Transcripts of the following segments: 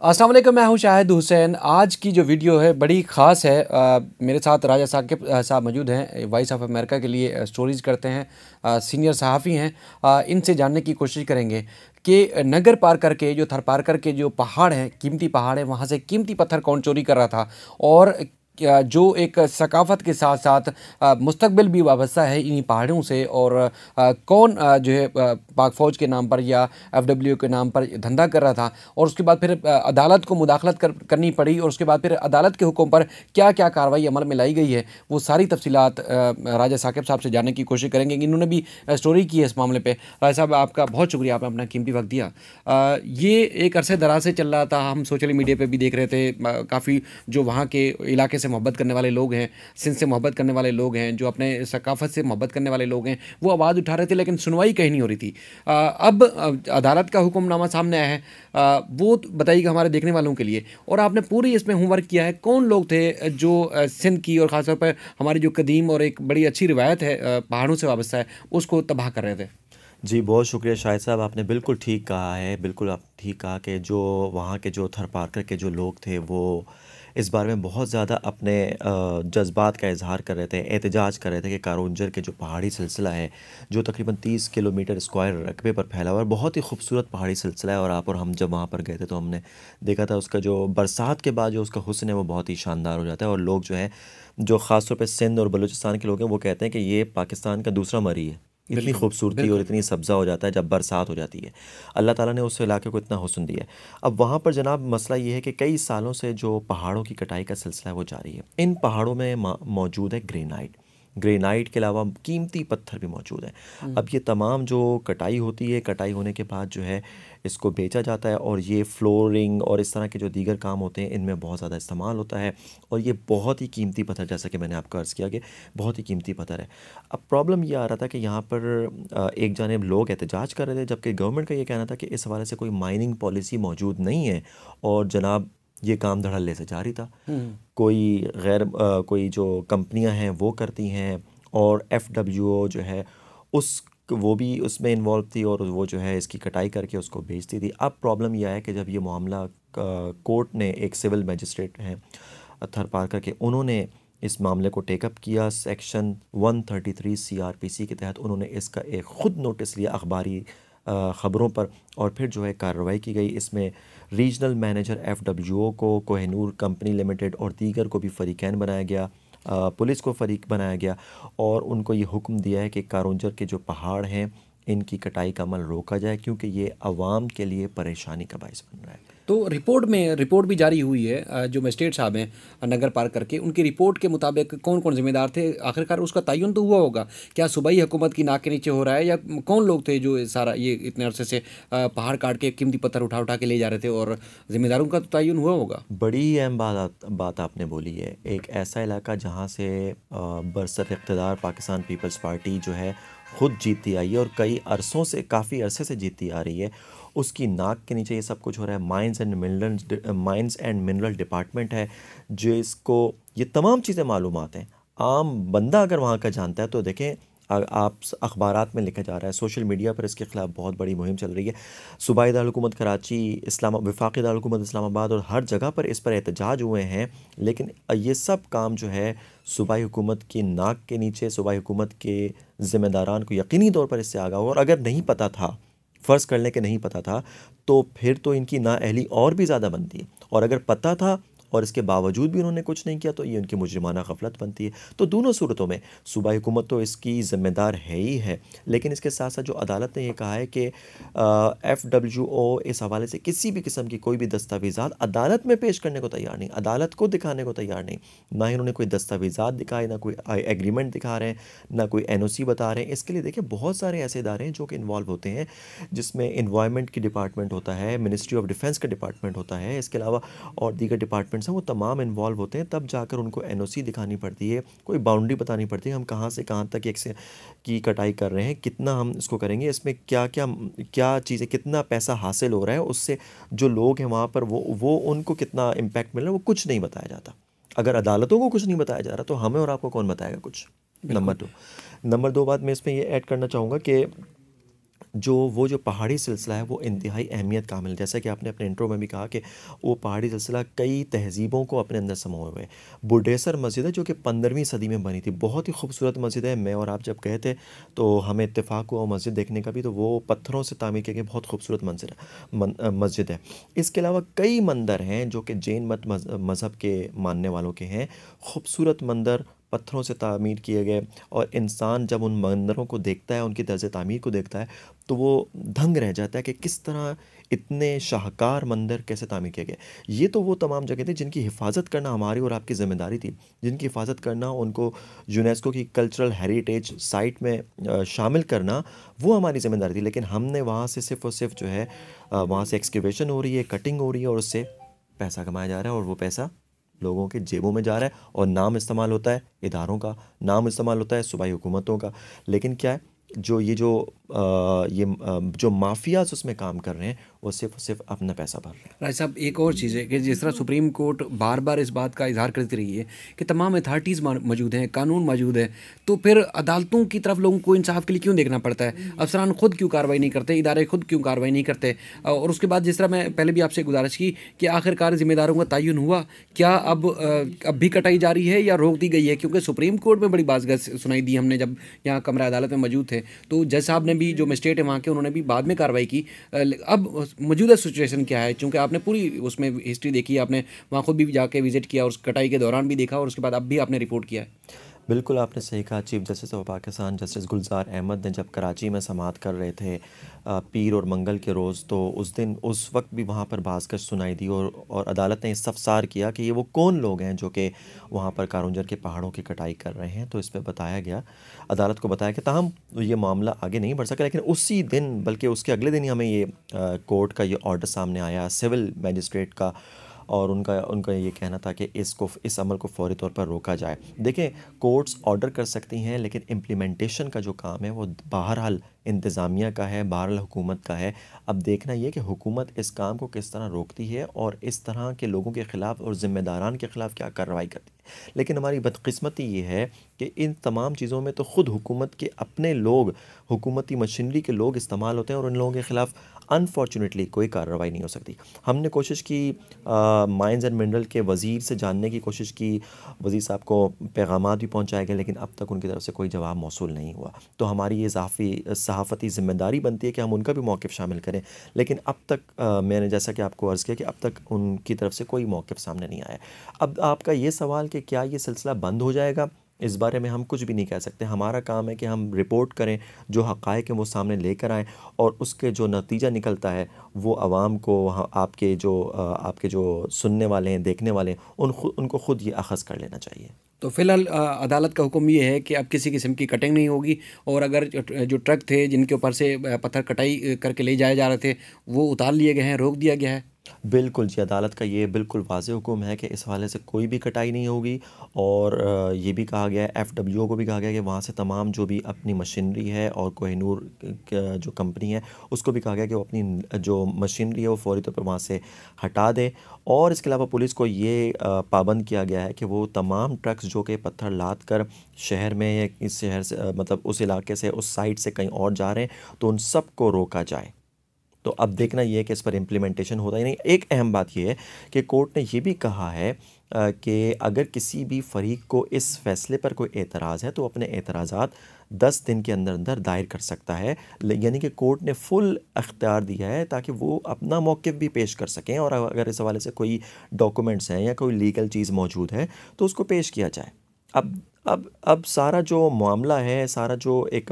अस्सलाम वालेकुम, मैं हूं शाहिद हुसैन। आज की जो वीडियो है बड़ी ख़ास है। मेरे साथ राजा साकिब साहब मौजूद हैं, वॉइस ऑफ अमेरिका के लिए स्टोरीज़ करते हैं, सीनियर सहाफ़ी हैं। इनसे जानने की कोशिश करेंगे कि नगर पार करके, जो थर पार करके जो पहाड़ हैं, कीमती पहाड़ है, वहाँ से कीमती पत्थर कौन चोरी कर रहा था, और क्या जो एक सकाफ़त के साथ साथ मुस्तकबिल भी वाबस्ता है इन्हीं पहाड़ों से, और कौन जो है पाक फ़ौज के नाम पर या एफडब्ल्यू के नाम पर धंधा कर रहा था, और उसके बाद फिर अदालत को मुदाखलत करनी पड़ी, और उसके बाद फिर अदालत के हुक्म पर क्या क्या कार्रवाई अमल में लाई गई है, वो सारी तफसीलात राजा साकिब साहब से जानने की कोशिश करेंगे। इन्होंने भी स्टोरी की है इस मामले पर। राजा साहब, आपका बहुत शुक्रिया, आपने अपना कीमती वक्त दिया। ये एक अरसे दराज से चल रहा था, हम सोशल मीडिया पर भी देख रहे थे। काफ़ी जो वहाँ के इलाके से मोहब्बत करने वाले लोग हैं, सिंध से मोहब्बत करने वाले लोग हैं, जो अपने सकाफ़त से मोहब्बत करने वाले लोग हैं, वो आवाज़ उठा रहे थे, लेकिन सुनवाई कहीं नहीं हो रही थी। अब अदालत का हुक्मनामा सामने आया है। वो बताइएगा हमारे देखने वालों के लिए, और आपने पूरी इसमें होमवर्क किया है, कौन लोग थे जो सिंध की और ख़ासतौर पर हमारी जो कदीम और एक बड़ी अच्छी रिवायत है पहाड़ों से वाबस्ता है, उसको तबाह कर रहे थे। जी, बहुत शुक्रिया शाहिद साहब, आपने बिल्कुल ठीक कहा है। बिल्कुल आप ठीक कहा कि जो वहाँ के जो थरपारकर के जो लोग थे वो इस बारे में बहुत ज़्यादा अपने जज़्बात का इज़हार कर रहे थे, एहतजाज कर रहे थे कि कारंजर के जो पहाड़ी सिलसिला है, जो तकरीबन 30 किलोमीटर स्क्वायर रकबे पर फैला हुआ है, बहुत ही खूबसूरत पहाड़ी सिलसिला है। और आप और हम जब वहाँ पर गए थे तो हमने देखा था उसका जो बरसात के बाद जो उसका हुस्न है वो बहुत ही शानदार हो जाता है। और लोग जो हैं, जो ख़ास तौर पे सिंध और बलूचिस्तान के लोग हैं, वो कहते हैं कि ये पाकिस्तान का दूसरा मरी है। इतनी बिल्कुल, खूबसूरती और बिल्कुल। इतनी सब्ज़ा हो जाता है जब बरसात हो जाती है। अल्लाह ताला ने उस इलाके को इतना हुस्न दिया है। अब वहाँ पर जनाब मसला ये है कि कई सालों से जो पहाड़ों की कटाई का सिलसिला है वो जारी है। इन पहाड़ों में मौजूद है ग्रेनाइट। ग्रेनाइट के अलावा कीमती पत्थर भी मौजूद हैं। अब ये तमाम जो कटाई होती है, कटाई होने के बाद जो है इसको बेचा जाता है, और ये फ्लोरिंग और इस तरह के जो दीगर काम होते हैं इनमें बहुत ज़्यादा इस्तेमाल होता है। और ये बहुत ही कीमती पत्थर, जैसा कि मैंने आपको अर्ज़ किया कि बहुत ही कीमती पत्थर है। अब प्रॉब्लम ये आ रहा था कि यहाँ पर एक जानिब लोग एहतजाज कर रहे थे, जबकि गवर्नमेंट का ये कहना था कि इस हवाले से कोई माइनिंग पॉलिसी मौजूद नहीं है, और जनाब ये काम धड़ल्ले से जारी था। कोई जो कंपनियां हैं वो करती हैं, और एफडब्ल्यूओ जो है उस वो भी उसमें इन्वॉल्व थी, और वो जो है इसकी कटाई करके उसको बेचती थी। अब प्रॉब्लम यह है कि जब ये मामला कोर्ट ने, एक सिविल मजिस्ट्रेट हैं थरपारकर के, उन्होंने इस मामले को टेकअप किया। सेक्शन 133 सीआरपीसी के तहत उन्होंने इसका एक ख़ुद नोटिस लिया अखबारी ख़बरों पर, और फिर जो है कार्रवाई की गई। इसमें रीजनल मैनेजर एफडब्ल्यूओ को, कोहिनूर कंपनी लिमिटेड और दीगर को भी फ़रीक़ैन बनाया गया, पुलिस को फ़रीक बनाया गया, और उनको ये हुक्म दिया है कि कारंजर के जो पहाड़ हैं इनकी कटाई का अमल रोका जाए, क्योंकि ये आवाम के लिए परेशानी का बाइस बन रहा है। तो रिपोर्ट भी जारी हुई है। जो मजिस्ट्रेट साहब हैं नगर पार करके, उनकी रिपोर्ट के मुताबिक कौन कौन जिम्मेदार थे, आखिरकार उसका तयन तो हुआ होगा। क्या सूबाई हुकूमत की नाक के नीचे हो रहा है, या कौन लोग थे जो सारा ये इतने अरसे से पहाड़ काट के कीमती पत्थर उठा उठा के ले जा रहे थे, और जिम्मेदारों का तो तयन हुआ होगा। बड़ी अहम बात आपने बोली है। एक ऐसा इलाका जहाँ से बरसर इक़्तिदार पाकिस्तान पीपल्स पार्टी जो है ख़ुद जीतती आई है, और कई अरसों से, काफ़ी अरसे से जीतती आ रही है, उसकी नाक के नीचे ये सब कुछ हो रहा है। माइंस एंड मिनरल डिपार्टमेंट है जो इसको, ये तमाम चीज़ें मालूमात हैं। आम बंदा अगर वहाँ का जानता है तो देखें, आप अखबारात में लिखा जा रहा है, सोशल मीडिया पर इसके ख़िलाफ़ बहुत बड़ी मुहिम चल रही है। सूबाई दारुल-हुकूमत कराची, वफाकी दारुल-हुकूमत इस्लामाबाद और हर जगह पर इस पर एहतजाज हुए हैं। लेकिन ये सब काम जो है सूबाई हुकूमत की नाक के नीचे, सूबाई हुकूमत के ज़िम्मेदारान को यकीनी तौर पर इससे आगाह हुआ, और अगर नहीं पता था, फ़र्ज़ कर लें कि नहीं पता था, तो फिर तो इनकी नाअहली और भी ज़्यादा बनती है। और अगर पता था और इसके बावजूद भी उन्होंने कुछ नहीं किया, तो ये उनकी मुजरिमाना गफलत बनती है। तो दोनों सूरतों में सूबाई हुकूमत तो इसकी ज़िम्मेदार है ही है, लेकिन इसके साथ साथ जो अदालत ने ये कहा है कि एफडब्ल्यूओ इस हवाले से किसी भी किस्म की कोई भी दस्तावेज़ात अदालत में पेश करने को तैयार नहीं, अदालत को दिखाने को तैयार नहीं। ना ही उन्होंने कोई दस्तावेज़ात दिखाए, ना कोई एग्रीमेंट दिखा रहे हैं, ना कोई एनओसी बता रहे हैं। इसके लिए देखिए बहुत सारे ऐसे इदारे हैं जो कि इन्वॉल्व होते हैं, जिसमें इन्वायरमेंट की डिपार्टमेंट होता है, मिनिस्ट्री ऑफ डिफेंस का डिपार्टमेंट होता है, इसके अलावा और दीगर डिपार्टमेंट्स हैं, वो तमाम इन्वॉल्व होते हैं। तब जाकर उनको एनओसी दिखानी पड़ती है, कोई बाउंड्री बतानी पड़ती है, हम कहाँ से कहाँ तक एक से की कटाई कर रहे हैं, कितना हम इसको करेंगे, इसमें क्या क्या क्या चीज़ें, कितना पैसा हासिल हो रहा है, उससे जो लोग हैं वहाँ पर वो उनको कितना इम्पैक्ट मिल रहा है, वो कुछ नहीं बताया जाता। अगर अदालतों को कुछ नहीं बताया जा रहा तो हमें और आपको कौन बताएगा कुछ। बिल्कुल। नंबर दो बात मैं इसमें ये ऐड करना चाहूँगा कि वो जो पहाड़ी सिलसिला है वो इंतहाई अहमियत का हामिल है। जैसा कि आपने अपने इंट्रो में भी कहा कि वो पहाड़ी सिलसिला कई तहज़ीबों को अपने अंदर समाए हुए है। बुडेसर मस्जिद है जो कि 15वीं सदी में बनी थी, बहुत ही खूबसूरत मस्जिद है। मैं और आप जब गए थे तो हमें इत्तेफाक हुआ मस्जिद देखने का भी, तो वो पत्थरों से तामीर की गई बहुत खूबसूरत मस्जिद है। इसके अलावा कई मंदिर हैं जो कि जैन मज़हब के मानने वालों के हैं, खूबसूरत मंदिर पत्थरों से तामीर किए गए। और इंसान जब उन मंदिरों को देखता है, उनकी तर्ज़ तामीर को देखता है, तो वो दंग रह जाता है कि किस तरह इतने शाहकार मंदिर कैसे तामीर किए गए। ये तो वो तमाम जगह थी जिनकी हिफाजत करना हमारी और आपकी ज़िम्मेदारी थी, जिनकी हिफाजत करना, उनको यूनेस्को की कल्चरल हेरिटेज साइट में शामिल करना, वो हमारी ज़िम्मेदारी थी। लेकिन हमने वहाँ से सिर्फ़ और सिर्फ जो है वहाँ से एक्सकेवेशन हो रही है, कटिंग हो रही है और उससे पैसा कमाया जा रहा है, और वो पैसा लोगों के जेबों में जा रहा है। और नाम इस्तेमाल होता है इदारों का, नाम इस्तेमाल होता है सूबाई हुकूमतों का। लेकिन क्या है, जो माफियाज उसमें काम कर रहे हैं वो सिर्फ और सिर्फ अपना पैसा भर रहे हैं। राय साहब, एक और चीज़ है कि जिस तरह सुप्रीम कोर्ट बार बार इस बात का इजहार करती रही है कि तमाम अथॉरिटीज़ मौजूद हैं, कानून मौजूद है, तो फिर अदालतों की तरफ लोगों को इंसाफ के लिए क्यों देखना पड़ता है? अफसरान खुद क्यों कार्रवाई नहीं करते, इदारे खुद क्यों कार्रवाई नहीं करते? और उसके बाद जिस तरह मैं पहले भी आपसे गुजारिश की कि आखिरकार जिम्मेदारों का तयन हुआ, क्या अब भी कटाई जा रही है या रोक दी गई है? क्योंकि सुप्रीम कोर्ट में बड़ी बात सुनाई दी हमने जब यहाँ कमरा अदालत में मौजूद थे, तो जज साहब ने भी, जो मजिस्ट्रेट है वहाँ के, उन्होंने भी बाद में कार्रवाई की। अब मौजूदा सिचुएशन क्या है? चूँकि आपने पूरी उसमें हिस्ट्री देखी, आपने वहाँ खुद भी जाके विजिट किया और उस कटाई के दौरान भी देखा और उसके बाद अब भी आपने रिपोर्ट किया है। बिल्कुल आपने सही कहा। Chief justice of Pakistan justice Gulzar Ahmed ने जब कराची में समाअत कर रहे थे पीर और मंगल के रोज़, तो उस वक्त भी वहाँ पर बाज़गश्त सुनाई दी, और अदालत ने इस्तफसार किया कि ये वो कौन लोग हैं जो कि वहाँ पर कारुंजर के पहाड़ों की कटाई कर रहे हैं। तो इस पर बताया गया, अदालत को बताया कि ताहम ये मामला आगे नहीं बढ़ सका। लेकिन उसी दिन, बल्कि उसके अगले दिन ही हमें ये कोर्ट का ये ऑर्डर सामने आया सिविल मजिस्ट्रेट का, और उनका ये कहना था कि इस अमल को फ़ौरी तौर पर रोका जाए। देखें, कोर्ट्स ऑर्डर कर सकती हैं, लेकिन इम्प्लीमेंटेशन का जो काम है वो बहरहाल इंतज़ामिया का है, बहरहाल हुकूमत का है। अब देखना ये कि हुकूमत इस काम को किस तरह रोकती है और इस तरह के लोगों के ख़िलाफ़ और ज़िम्मेदारान के ख़िलाफ़ क्या कार्रवाई करती है। लेकिन हमारी बदकिस्मती ये है कि इन तमाम चीज़ों में तो ख़ुद हुकूमत के अपने लोग, हुकूमती मशीनरी के लोग इस्तेमाल होते हैं, और उन लोगों के ख़िलाफ़ अनफॉर्चुनेटली कोई कार्रवाई नहीं हो सकती। हमने कोशिश की, माइंस एंड मिनरल के वज़ीर से जानने की कोशिश की, वज़ीर साहब को पैगामात भी पहुँचाए गए, लेकिन अब तक उनकी तरफ से कोई जवाब मौसूल नहीं हुआ। तो हमारी ये सहाफ़ती ज़िम्मेदारी बनती है कि हम उनका भी मौक़िफ़ शामिल करें। लेकिन अब तक मैंने जैसा कि आपको अर्ज़ किया कि अब तक उनकी तरफ से कोई मौक़िफ़ सामने नहीं आया। अब आपका ये सवाल कि क्या ये सिलसिला बंद हो जाएगा, इस बारे में हम कुछ भी नहीं कह सकते। हमारा काम है कि हम रिपोर्ट करें, जो हक़ाइक़ हैं वो सामने लेकर आएँ, और उसके जो नतीजा निकलता है वो आवाम को, आपके जो सुनने वाले हैं, देखने वाले हैं, उनको ख़ुद ये अख़ज़ कर लेना चाहिए। तो फिलहाल अदालत का हुक्म ये है कि अब किसी किस्म की कटिंग नहीं होगी, और अगर जो ट्रक थे जिनके ऊपर से पत्थर कटाई करके ले जाए जा रहे थे वो उतार लिए गए हैं, रोक दिया गया है। बिल्कुल जी, अदालत का ये बिल्कुल वाज़ेह हुक्म है कि इस हवाले से कोई भी कटाई नहीं होगी। और ये भी कहा गया है, एफडब्ल्यूओ को भी कहा गया है कि वहाँ से तमाम जो भी अपनी मशीनरी है, और कोहिनूर जो कंपनी है उसको भी कहा गया कि वो अपनी जो मशीनरी है वो फ़ौरी तौर पर वहाँ से हटा दें। और इसके अलावा पुलिस को ये पाबंद किया गया है कि वो तमाम ट्रक्स जो कि पत्थर लाद कर शहर में, या इस शहर से मतलब उस इलाके से, उस साइट से कहीं और जा रहे हैं, तो उन सब को रोका जाए। तो अब देखना ये है कि इस पर इम्प्लीमेंटेशन होता ही नहीं। एक अहम बात ये है कि कोर्ट ने ये भी कहा है कि अगर किसी भी फ़रीक को इस फ़ैसले पर कोई एतराज़ है तो अपने एतराज़ात 10 दिन के अंदर अंदर दायर कर सकता है। यानी कि कोर्ट ने फुल अख्तियार दिया है ताकि वो अपना मौक़िफ़ भी पेश कर सकें, और अगर इस हवाले से कोई डॉक्यूमेंट्स हैं या कोई लीगल चीज़ मौजूद है तो उसको पेश किया जाए। अब सारा जो मामला है, सारा जो एक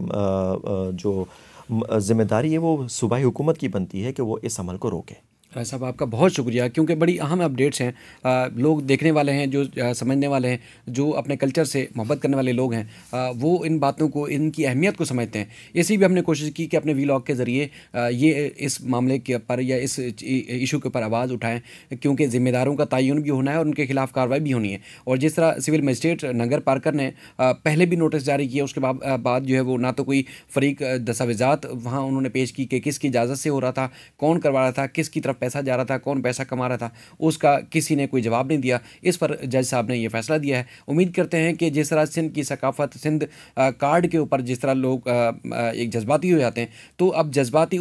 जो ज़िम्मेदारी है वो सूबाई हुकूमत की बनती है कि वो इस अमल को रोके। राय साहब, आपका बहुत शुक्रिया, क्योंकि बड़ी अहम अपडेट्स हैं। लोग देखने वाले हैं, जो समझने वाले हैं, जो अपने कल्चर से मोहब्बत करने वाले लोग हैं, वो इन बातों को, इनकी अहमियत को समझते हैं। इसी भी हमने कोशिश की कि अपने वीलॉग के ज़रिए ये इस मामले के ऊपर या इस इशू के ऊपर आवाज़ उठाएं, क्योंकि ज़िम्मेदारों का तयन भी होना है और उनके खिलाफ़ कार्रवाई भी होनी है। और जिस तरह सिविल मजिस्ट्रेट नगर पारकर ने पहले भी नोटिस जारी किया, उसके बाद जो है वो ना तो कोई फ़रीक दस्तावेज़ात वहाँ उन्होंने पेश की कि किसकी इजाज़त से हो रहा था, कौन करवा रहा था, किसकी तरफ पैसा जा रहा था, कौन पैसा कमा रहा था, उसका किसी ने कोई जवाब नहीं दिया। इस पर जज साहब ने ये फैसला दिया है। उम्मीद करते हैं कि जिस तरह सिंध की सकाफत, सिंध कार्ड के ऊपर जिस तरह लोग एक जज्बाती हो जाते हैं, तो अब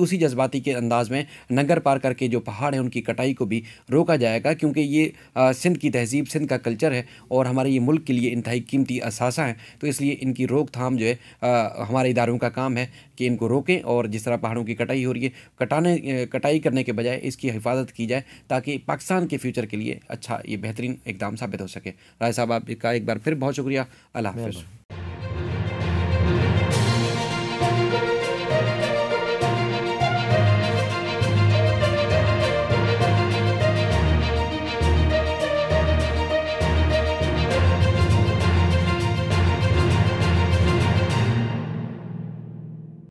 उसी जज्बाती के अंदाज में नंगर पार करके जो पहाड़ हैं उनकी कटाई को भी रोका जाएगा, क्योंकि ये सिंध की तहजीब, सिंध का कल्चर है और हमारे ये मुल्क के लिए इंतहाई कीमती असासा है। तो इसलिए इनकी रोकथाम जो है हमारे इदारों का काम है कि इनको रोकें, और जिस तरह पहाड़ों की कटाई हो रही है, कटाई करने के बजाय इसकी हिफाजत की जाए, ताकि पाकिस्तान के फ्यूचर के लिए अच्छा, ये बेहतरीन इकदाम साबित हो सके। राय साहब, आपका एक बार फिर बहुत शुक्रिया। अल्लाह हाफ़िज़।